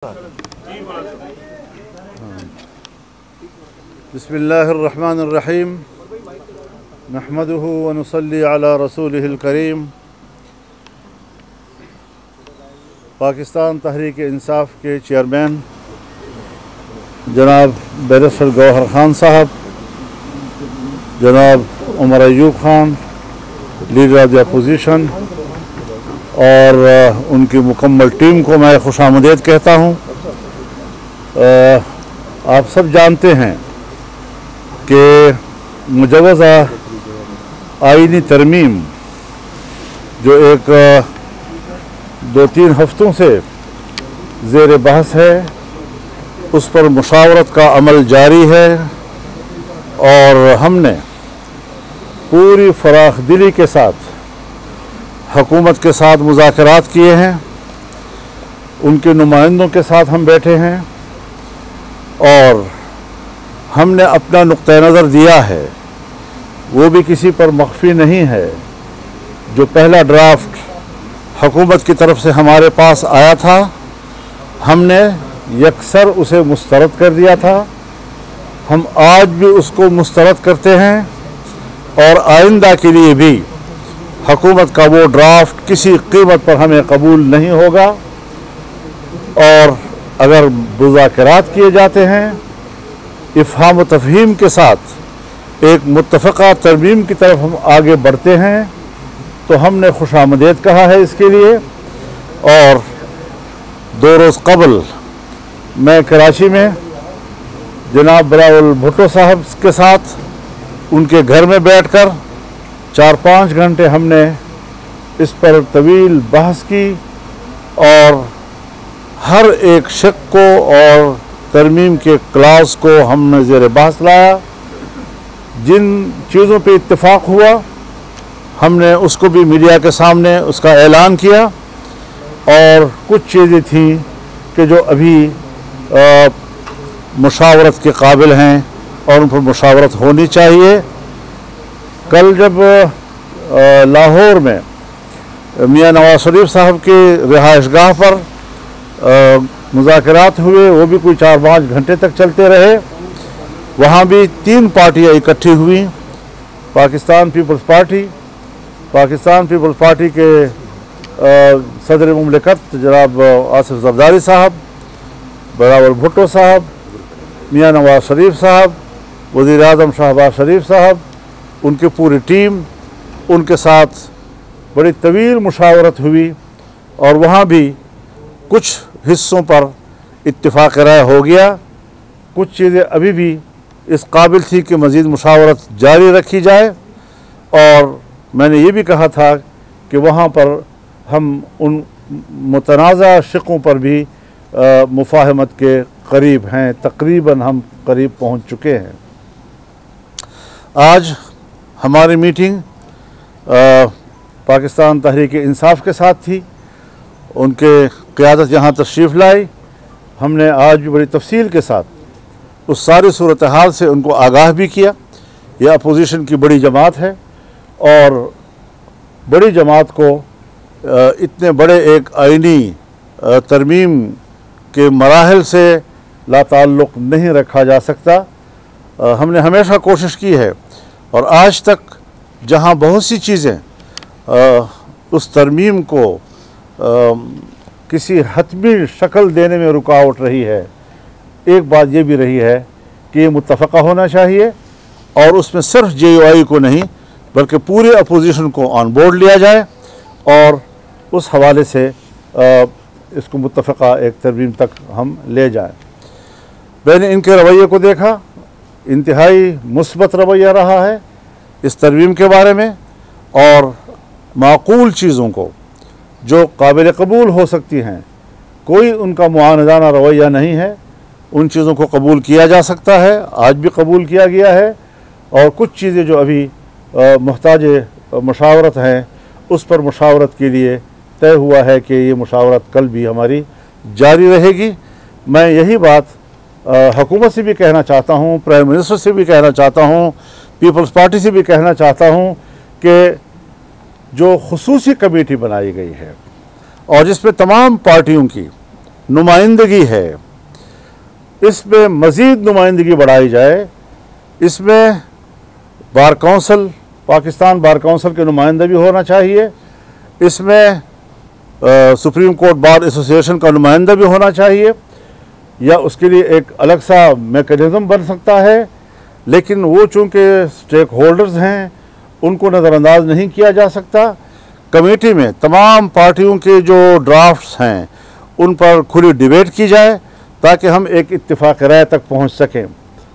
बिस्मिल्लाहिर्रहमानिर्रहीम नहमदुहु व नुसल्ली अला रसूलिहिल करीम। पाकिस्तान तहरीक इंसाफ के चेयरमैन जनाब बैरिस्टर गौहर खान साहब, जनाब Umar Ayub Khan leader of the opposition और उनकी मुकम्मल टीम को मैं खुशामदीद कहता हूँ। आप सब जानते हैं कि मुजवज़ा आईनी तरमीम जो एक 2-3 हफ्तों से ज़ेर बहस है, उस पर मुशावरत का अमल जारी है और हमने पूरी फराख दिली के साथ हुकूमत के साथ मुज़ाकरात किए हैं, उनके नुमाइंदों के साथ हम बैठे हैं और हमने अपना नुक्ता नज़र दिया है, वो भी किसी पर मख्फी नहीं है। जो पहला ड्राफ्ट हुकूमत की तरफ से हमारे पास आया था, हमने यकसर उसे मुस्तरद कर दिया था। हम आज भी उसको मुस्तरद करते हैं और आइंदा के लिए भी हुकूमत का वो ड्राफ्ट किसी कीमत पर हमें कबूल नहीं होगा। और अगर मुज़ाकरात किए जाते हैं इफ़हाम व तफ़हीम के साथ एक मुत्तफ़क़ा तरमीम की तरफ हम आगे बढ़ते हैं, तो हमने खुशामदीद कहा है इसके लिए। और 2 रोज़ कबल मैं कराची में जनाब बिलावल भुट्टो साहब के साथ उनके घर में बैठकर 4-5 घंटे हमने इस पर तवील बहस की और हर एक शक को और तरमीम के क्लास को हमने ज़ेर बहस लाया। जिन चीज़ों पे इत्तेफाक हुआ हमने उसको भी मीडिया के सामने उसका ऐलान किया, और कुछ चीज़ें थीं कि जो अभी मुशावरत के काबिल हैं और उन पर मुशावरत होनी चाहिए। कल जब लाहौर में मियाँ नवाज शरीफ साहब के रिहाइशगाह पर मुज़ाकरात हुए, वो भी कोई 4-5 घंटे तक चलते रहे। वहाँ भी 3 पार्टियाँ इकट्ठी हुई, पाकिस्तान पीपल्स पार्टी के सदर मुमलिकत जनाब आसिफ ज़रदारी साहब, बिलावल भुट्टो साहब, मियाँ नवाज शरीफ साहब, वज़ीर आज़म शहबाज शरीफ साहब, उनकी पूरी टीम, उनके साथ बड़ी तवील मुशावरत हुई और वहाँ भी कुछ हिस्सों पर इत्तिफाक राय हो गया। कुछ चीज़ें अभी भी इस काबिल थी कि मज़ीद मुशावरत जारी रखी जाए, और मैंने ये भी कहा था कि वहाँ पर हम उन मुतनाज़ा शिकों पर भी मुफाहमत के करीब हैं, तकरीबन हम करीब पहुँच चुके हैं। आज हमारी मीटिंग पाकिस्तान तहरीक इंसाफ के साथ थी, उनके क़यादत यहाँ तशरीफ़ लाई। हमने आज भी बड़ी तफसील के साथ उस सारी सूरत हाल से उनको आगाह भी किया। यह अपोजिशन की बड़ी जमात है और बड़ी जमात को इतने बड़े एक आइनी तरमीम के मराहल से लाताल्लुक़ नहीं रखा जा सकता। हमने हमेशा कोशिश की है और आज तक जहाँ बहुत सी चीज़ें उस तरमीम को किसी हतमी शक्ल देने में रुकावट रही है, एक बात ये भी रही है कि ये मुत्तफ़क़ा होना चाहिए और उसमें सिर्फ JUI को नहीं बल्कि पूरे अपोजिशन को ऑन बोर्ड लिया जाए और उस हवाले से इसको मुत्तफ़क़ा एक तरमीम तक हम ले जाएं। मैंने इनके रवैये को देखा, इंतहाई मुस्बत रवैया रहा है इस तरमीम के बारे में, और माकूल चीज़ों को जो काबिल कबूल हो सकती हैं, कोई उनका मुआनदाना रवैया नहीं है। उन चीज़ों को कबूल किया जा सकता है, आज भी कबूल किया गया है, और कुछ चीज़ें जो अभी मुहताज मुशावरत हैं उस पर मुशावरत के लिए तय हुआ है कि ये मुशावरत कल भी हमारी जारी रहेगी। मैं यही बात हुकूमत से भी कहना चाहता हूँ, प्राइम मिनिस्टर से भी कहना चाहता हूँ, पीपल्स पार्टी से भी कहना चाहता हूँ कि जो खुसूसी कमेटी बनाई गई है और जिसमें तमाम पार्टियों की नुमाइंदगी है, इसमें मज़ीद नुमाइंदगी बढ़ाई जाए। इसमें bar council, Pakistan bar council के नुमाइंदा भी होना चाहिए। इसमें सुप्रीम कोर्ट बार एसोसिएशन का नुमाइंदा भी होना चाहिए, या उसके लिए एक अलग सा मेकनिज़म बन सकता है। लेकिन वो चूँकि स्टेक होल्डर्स हैं, उनको नज़रअंदाज नहीं किया जा सकता। कमेटी में तमाम पार्टियों के जो ड्राफ्ट्स हैं उन पर खुली डिबेट की जाए ताकि हम एक इत्तिफाक राय तक पहुंच सकें।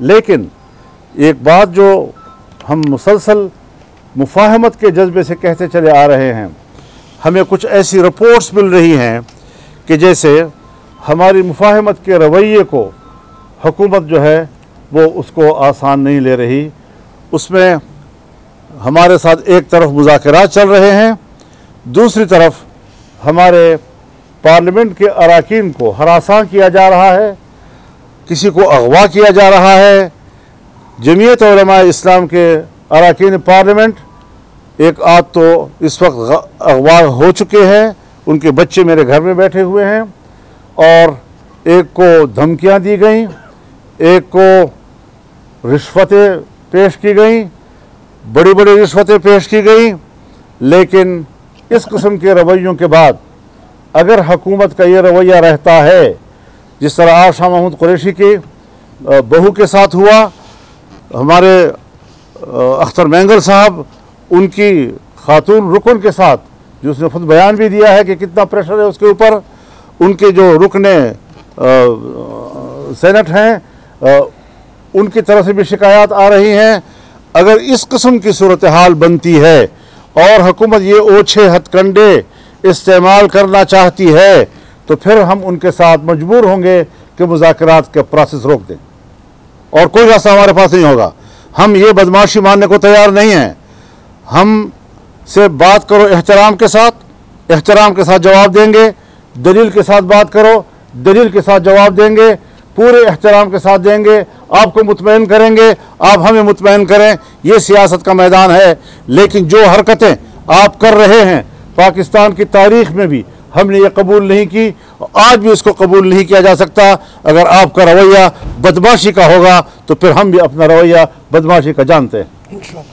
लेकिन एक बात जो हम मुसलसल मुफाहमत के जज्बे से कहते चले आ रहे हैं, हमें कुछ ऐसी रिपोर्ट्स मिल रही हैं कि जैसे हमारी मुफाहमत के रवैये को हुकूमत जो है वो उसको आसान नहीं ले रही। उसमें हमारे साथ एक तरफ मुज़ाकरात चल रहे हैं, दूसरी तरफ हमारे पार्लियामेंट के अरकान को हरासा किया जा रहा है, किसी को अगवा किया जा रहा है। जमीयत उलमा इस्लाम के अरकान पार्लियामेंट एक आध तो इस वक्त अगवा हो चुके हैं, उनके बच्चे मेरे घर में बैठे हुए हैं, और एक को धमकियां दी गई, एक को रिश्वतें पेश की गई, बड़ी बड़ी रिश्वतें पेश की गई। लेकिन इस किस्म के रवैयों के बाद अगर हुकूमत का ये रवैया रहता है, जिस तरह आज शाह महमूद कुरैशी की बहू के साथ हुआ, हमारे अख्तर मैंगल साहब उनकी खातून रुकन के साथ, जो उसने खुद बयान भी दिया है कि कितना प्रेशर है उसके ऊपर, उनके जो रुकने सेनेट हैं उनकी तरफ से भी शिकायत आ रही हैं। अगर इस किस्म की सूरत हाल बनती है और हुकूमत ये ओछे हथकंडे इस्तेमाल करना चाहती है, तो फिर हम उनके साथ मजबूर होंगे कि मुज़ाकरात का प्रोसेस रोक दें, और कोई रास्ता हमारे पास नहीं होगा। हम ये बदमाशी मानने को तैयार नहीं हैं। हम से बात करो एहतराम के साथ जवाब देंगे, दलील के साथ बात करो, दलील के साथ जवाब देंगे, पूरे एहतराम के साथ देंगे, आपको मुतमईन करेंगे, आप हमें मुतमईन करें। ये सियासत का मैदान है। लेकिन जो हरकतें आप कर रहे हैं, पाकिस्तान की तारीख में भी हमने ये कबूल नहीं की, आज भी इसको कबूल नहीं किया जा सकता। अगर आपका रवैया बदमाशी का होगा तो फिर हम भी अपना रवैया बदमाशी का जानते हैं।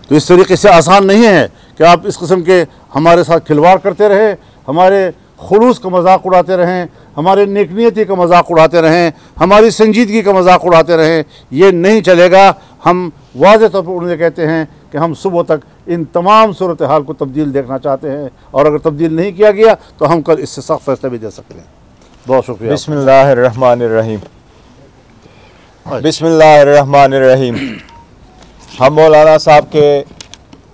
तो इस तरीके से आसान नहीं है कि आप इस किस्म के हमारे साथ खिलवाड़ करते रहे, हमारे खुलूस का मजाक उड़ाते रहें, हमारे नेकनियती का मजाक उड़ाते रहें, हमारी संजीदगी का मजाक उड़ाते रहें। ये नहीं चलेगा। हम वाज़ेह तौर पर उन्हें कहते हैं कि हम सुबह तक इन तमाम सूरत हाल को तब्दील देखना चाहते हैं, और अगर तब्दील नहीं किया गया तो हम कल इससे सख्त फैसला भी दे सकते हैं। बहुत शुक्रिया। बिस्मिल्लाहिर्रहमानिर्रहीम। बिस्मिल्लाहिर्रहमानिर्रहीम। हम मौलाना साहब के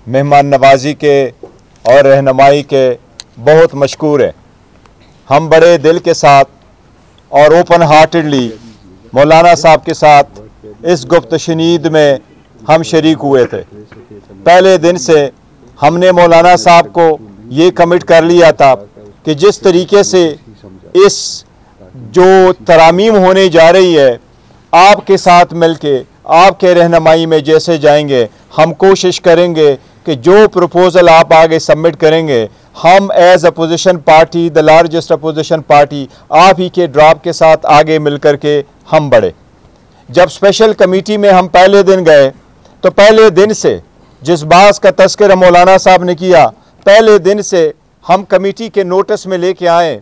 मेहमान नवाजी के और रहनुमाई के बहुत मशकूर हैं। हम बड़े दिल के साथ और ओपन हार्टेडली मौलाना साहब के साथ इस गुफ्तशनीद में हम शरीक हुए थे। पहले दिन से हमने मौलाना साहब को ये कमिट कर लिया था कि जिस तरीके से इस जो तरामीम होने जा रही है, आपके साथ मिलके आपके रहनुमाई में जैसे जाएंगे, हम कोशिश करेंगे कि जो प्रपोज़ल आप आगे सबमिट करेंगे, हम as opposition party, the largest opposition party, आप ही के ड्राफ्ट के साथ आगे मिल कर के हम बढ़े। जब स्पेशल कमेटी में हम पहले दिन गए तो पहले दिन से जिस बात का तज़किरा मौलाना साहब ने किया, पहले दिन से हम कमेटी के नोटिस में लेके आए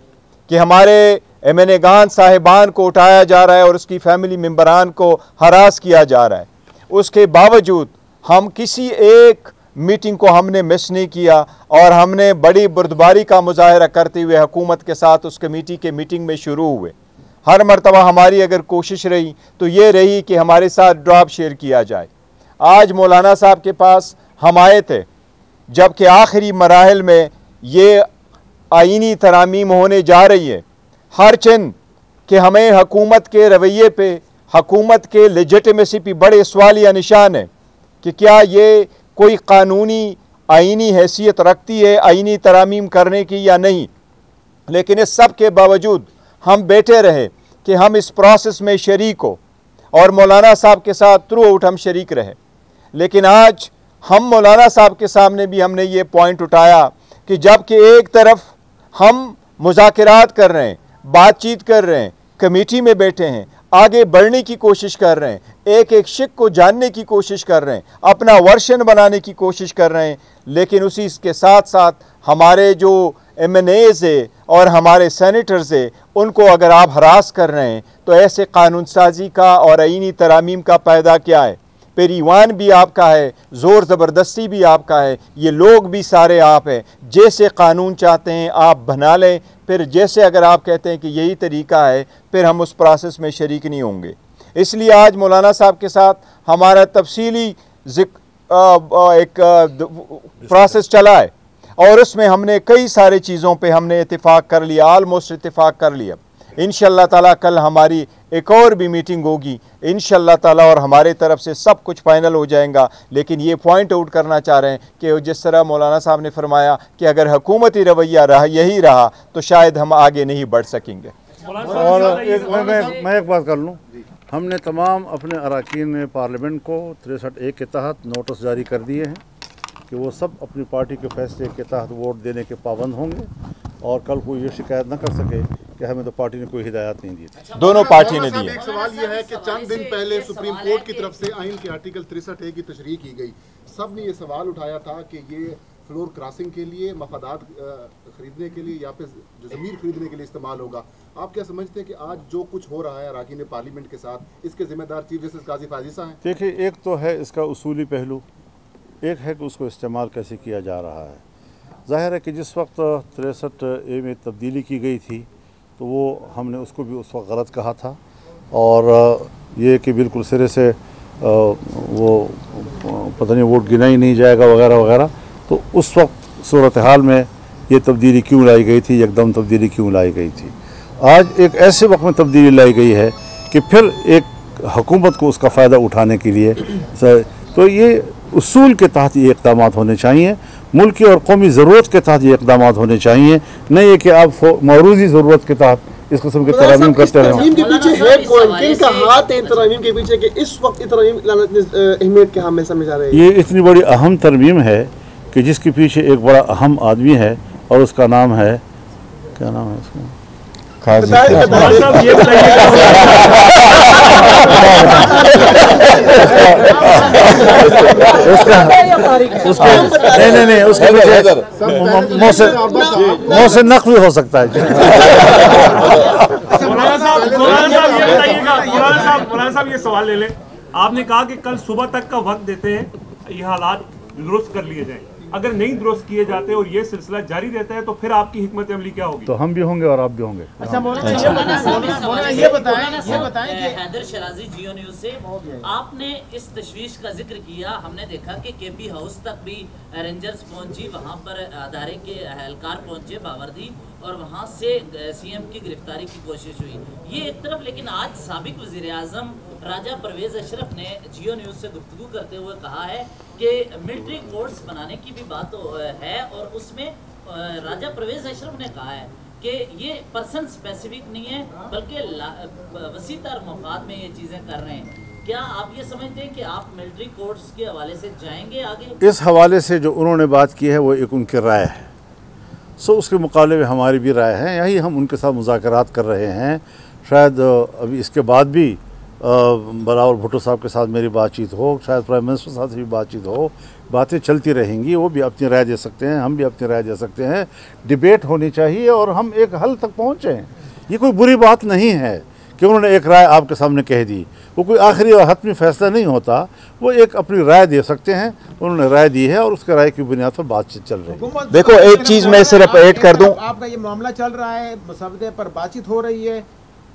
कि हमारे एमएनएगान साहिबान को उठाया जा रहा है और उसकी फैमिली मेम्बरान को हरास किया जा रहा है। उसके बावजूद हम किसी एक मीटिंग को हमने मिस नहीं किया, और हमने बड़ी बुर्दबारी का मुजाहरा करते हुए हुकूमत के साथ उस कमेटी के मीटिंग में शुरू हुए। हर मरतबा हमारी अगर कोशिश रही तो ये रही कि हमारे साथ ड्राफ्ट शेयर किया जाए। आज मौलाना साहब के पास हम आए थे जबकि आखिरी मराहल में ये आईनी तरामीम होने जा रही है। हर चंद कि हमें हुकूमत के रवैये पे, हुकूमत के लेजिटिमेसी पे बड़े सवालिया निशान है कि क्या ये कोई कानूनी आईनी हैसियत रखती है आईनी तरामीम करने की या नहीं। लेकिन इस सब के बावजूद हम बैठे रहे कि हम इस प्रोसेस में शरीक हो, और मौलाना साहब के साथ थ्रू आउट हम शरीक रहे। लेकिन आज हम मौलाना साहब के सामने भी हमने ये पॉइंट उठाया कि जबकि एक तरफ हम मुज़ाकरात कर रहे हैं, बातचीत कर रहे हैं, कमेटी में बैठे हैं, आगे बढ़ने की कोशिश कर रहे हैं, एक एक शिक को जानने की कोशिश कर रहे हैं, अपना वर्शन बनाने की कोशिश कर रहे हैं। लेकिन उसी के साथ साथ हमारे जो MNAs है और हमारे सेनेटर्स है, उनको अगर आप हरास कर रहे हैं तो ऐसे कानून साजी का और आईनी तरामीम का फ़ायदा क्या है? फिर ईवान भी आपका है, ज़ोर ज़बरदस्ती भी आपका है, ये लोग भी सारे आप हैं। जैसे कानून चाहते हैं आप बना लें, फिर जैसे अगर आप कहते हैं कि यही तरीका है, फिर हम उस प्रोसेस में शरीक नहीं होंगे। इसलिए आज मौलाना साहब के साथ हमारा तफसीली एक प्रोसेस चला है और उसमें हमने कई सारी चीज़ों पे हमने इत्तेफाक कर लिया, ऑलमोस्ट इत्तेफाक कर लिया। इंशाअल्लाह ताला कल हमारी एक और भी मीटिंग होगी इंशाअल्लाह ताला और हमारे तरफ से सब कुछ फाइनल हो जाएगा। लेकिन ये पॉइंट आउट करना चाह रहे हैं कि जिस तरह मौलाना साहब ने फरमाया कि अगर हुकूमती रवैया यही रहा तो शायद हम आगे नहीं बढ़ सकेंगे। और मैं एक बात कर लूँ, हमने तमाम अपने अरकान पार्लियामेंट को 63A के तहत नोटिस जारी कर दिए हैं कि वो सब अपनी पार्टी के फैसले के तहत वोट देने के पाबंद होंगे और कल कोई ये शिकायत न कर सके कि हमें तो पार्टी ने कोई हिदायत नहीं दी थी। दोनों पार्टी ने दी है। एक सवाल यह है कि चंद दिन पहले सुप्रीम कोर्ट की तरफ से आइन के आर्टिकल 63A की तशरीह की गई। सब ने ये सवाल उठाया था कि ये फ्लोर क्रॉसिंग के लिए, मफादात खरीदने के लिए या फिर ज़मीन खरीदने के लिए इस्तेमाल होगा। आप क्या समझते हैं कि आज जो कुछ हो रहा है अरकान पार्लियामेंट के साथ, इसके जिम्मेदार चीफ जस्टिस काजी फाजिसा हैं? देखिए, एक तो है इसका उसूली पहलू, एक है कि उसको इस्तेमाल कैसे किया जा रहा है। ज़ाहिर है कि जिस वक्त 63A में तब्दीली की गई थी तो वो हमने उसको भी उस वक्त गलत कहा था और ये कि बिल्कुल सिरे से वो पता नहीं वोट गिना ही नहीं जाएगा वगैरह वगैरह। तो उस वक्त सूरत हाल में ये तब्दीली क्यों लाई गई थी, एकदम तब्दीली क्यों लाई गई थी। आज एक ऐसे वक्त में तब्दीली लाई गई है कि फिर एक हुकूमत को उसका फ़ायदा उठाने के लिए तो ये उसूल के तहत ये इक़दाम होने चाहिए, मुल्की और कौमी ज़रूरत के तहत ये इक़दाम होने चाहिए, नहीं है कि आप मौरूज़ी ज़रूरत के तहत इस किस्म के तरमीम करते रहे। तरमीम के पीछे है कौन, किनका हाथ है तरमीम के पीछे कि इस वक्त तरमीम अहमियत के हमें समझ आ रही है? ये इतनी बड़ी अहम तरमीम है कि जिसके पीछे एक बड़ा अहम आदमी है और उसका नाम है, क्या नाम है उसका? नहीं उसके मुँह से नक भी हो सकता है। मौलाना साहब ये सवाल ले लें, आपने कहा कि कल सुबह तक का वक्त देते हैं, ये हालात दुरुस्त कर लिए जाएं। अगर नहीं दुरुस्त किए जाते और ये सिलसिला जारी रहता है तो फिर आपकी हिकमत अमली क्या होगी? तो हम भी होंगे और आप भी होंगे। अच्छा मौलाना ये बताएं कि हैदर शराजी जियो न्यूज़ से आपने इस तशवीश का जिक्र किया। हमने देखा कि केपी हाउस तक भी रेंजर्स पहुंची, वहां पर अदारे के एहलकार पहुंचे बावर्दी और वहां से सीएम की गिरफ्तारी की कोशिश हुई। ये एक तरफ, लेकिन आज साबिक वज़ीर आज़म राजा परवेज अशरफ ने जियो न्यूज़ से गुफ्तगू करते हुए कहा है कि मिलिट्री कोर्ट्स बनाने की भी बात है और उसमें राजा परवेज अशरफ ने कहा है कि ये पर्सन स्पेसिफिक नहीं है बल्कि वसीतर मफाद में ये चीज़ें कर रहे हैं। क्या आप ये समझते हैं कि आप मिलिट्री कोर्ट्स के हवाले से जाएंगे आगे? इस हवाले से जो उन्होंने बात की है वो एक उनकी राय है, उसके मुकाबले में हमारी भी राय है। यही हम उनके साथ मुज़ाकरात कर रहे हैं। शायद अभी इसके बाद भी बिलावल भुट्टो साहब के साथ मेरी बातचीत हो, शायद प्राइम मिनिस्टर साहब से भी बातचीत हो, बातें चलती रहेंगी। वो भी अपनी राय दे सकते हैं, हम भी अपनी राय दे सकते हैं। डिबेट होनी चाहिए और हम एक हल तक पहुँचें। ये कोई बुरी बात नहीं है कि उन्होंने एक राय आपके सामने कह दी, वो कोई आखिरी और हतमी फैसला नहीं होता। वो एक अपनी राय दे सकते हैं, उन्होंने राय दी है और उसके राय की बुनियाद पर बातचीत चल रही है। देखो, एक चीज़ मैं सिर्फ ऐड कर दूं, आपका ये मामला चल रहा है, मसवदे पर बातचीत हो रही है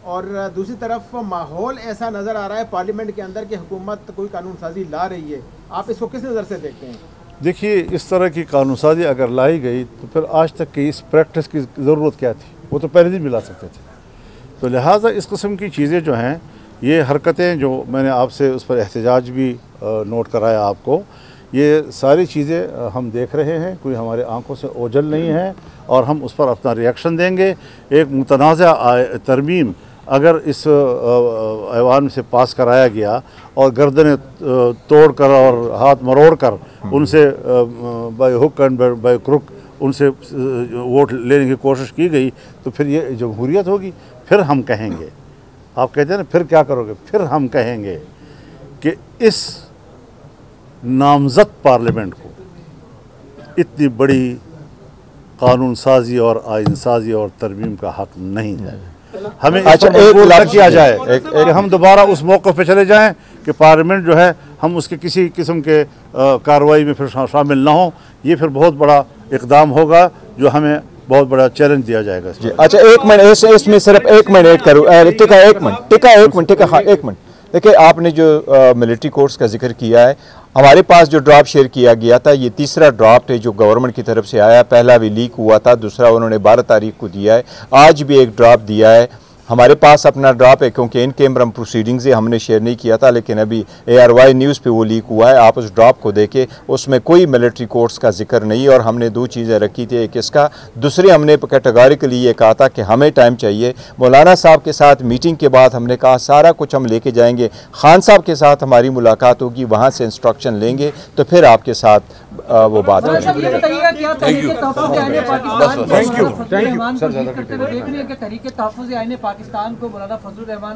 और दूसरी तरफ माहौल ऐसा नज़र आ रहा है पार्लियामेंट के अंदर कि हुकूमत कोई कानून साजी ला रही है। आप इसको किस नज़र से देखते हैं? देखिए, इस तरह की कानून साजी अगर लाई गई तो फिर आज तक की इस प्रैक्टिस की ज़रूरत क्या थी? वो तो पहले दिन मिला सकते थे। तो लिहाजा इस किस्म की चीज़ें जो हैं, ये हरकतें जो मैंने आपसे उस पर एहतजाज भी नोट कराया आपको, ये सारी चीज़ें हम देख रहे हैं, कोई हमारे आंखों से ओझल नहीं है और हम उस पर अपना रिएक्शन देंगे। एक मुतनाज़ा तरमीम अगर इस ऐवान से पास कराया गया और गर्दनें तोड़ कर और हाथ मरोड़ कर उनसे by hook and by crook उनसे वोट लेने की कोशिश की गई तो फिर ये जमहूरियत होगी। फिर हम कहेंगे, आप कहते हैं ना फिर क्या करोगे, फिर हम कहेंगे कि इस नामजद पार्लियामेंट को इतनी बड़ी कानून साजी और आइन साजी और तरमीम का हक नहीं है। हमें अच्छा, एक लाख किया जाए एक कि हम दोबारा उस मौक़िफ़ पे चले जाएं कि पार्लियामेंट जो है हम उसके किसी किस्म के कार्रवाई में फिर शामिल ना हो। ये फिर बहुत बड़ा इक़दाम होगा जो हमें बहुत बड़ा चैलेंज दिया जाएगा। अच्छा, एक मिनट, इसमें सिर्फ एक मिनट ऐड करूँ। एक मिनट देखिए, आपने जो मिलिट्री कोर्ट्स का जिक्र किया है, हमारे पास जो ड्राफ्ट शेयर किया गया था, ये तीसरा ड्राफ्ट है जो गवर्नमेंट की तरफ से आया। पहला भी लीक हुआ था, दूसरा उन्होंने 12 तारीख को दिया है, आज भी एक ड्राफ्ट दिया है। हमारे पास अपना ड्राफ्ट है क्योंकि इन कैमरा प्रोसीडिंग्स से हमने शेयर नहीं किया था, लेकिन अभी ARY न्यूज़ पे वो लीक हुआ है। आप उस ड्राफ्ट को देखें, उसमें कोई मिलिट्री कोर्ट्स का जिक्र नहीं। और हमने दो चीज़ें रखी थी, एक इसका, दूसरी हमने कैटेगोरिकली ये कहा था कि हमें टाइम चाहिए। मौलाना साहब के साथ मीटिंग के बाद हमने कहा सारा कुछ हम लेके जाएंगे, खान साहब के साथ हमारी मुलाकात होगी, वहाँ से इंस्ट्रक्शन लेंगे तो फिर आपके साथ वो बात होगी। तहरीक-ए-तहफ़्फ़ुज़-ए-आईन-ए-पाकिस्तान को मौलाना फजलुर रहमान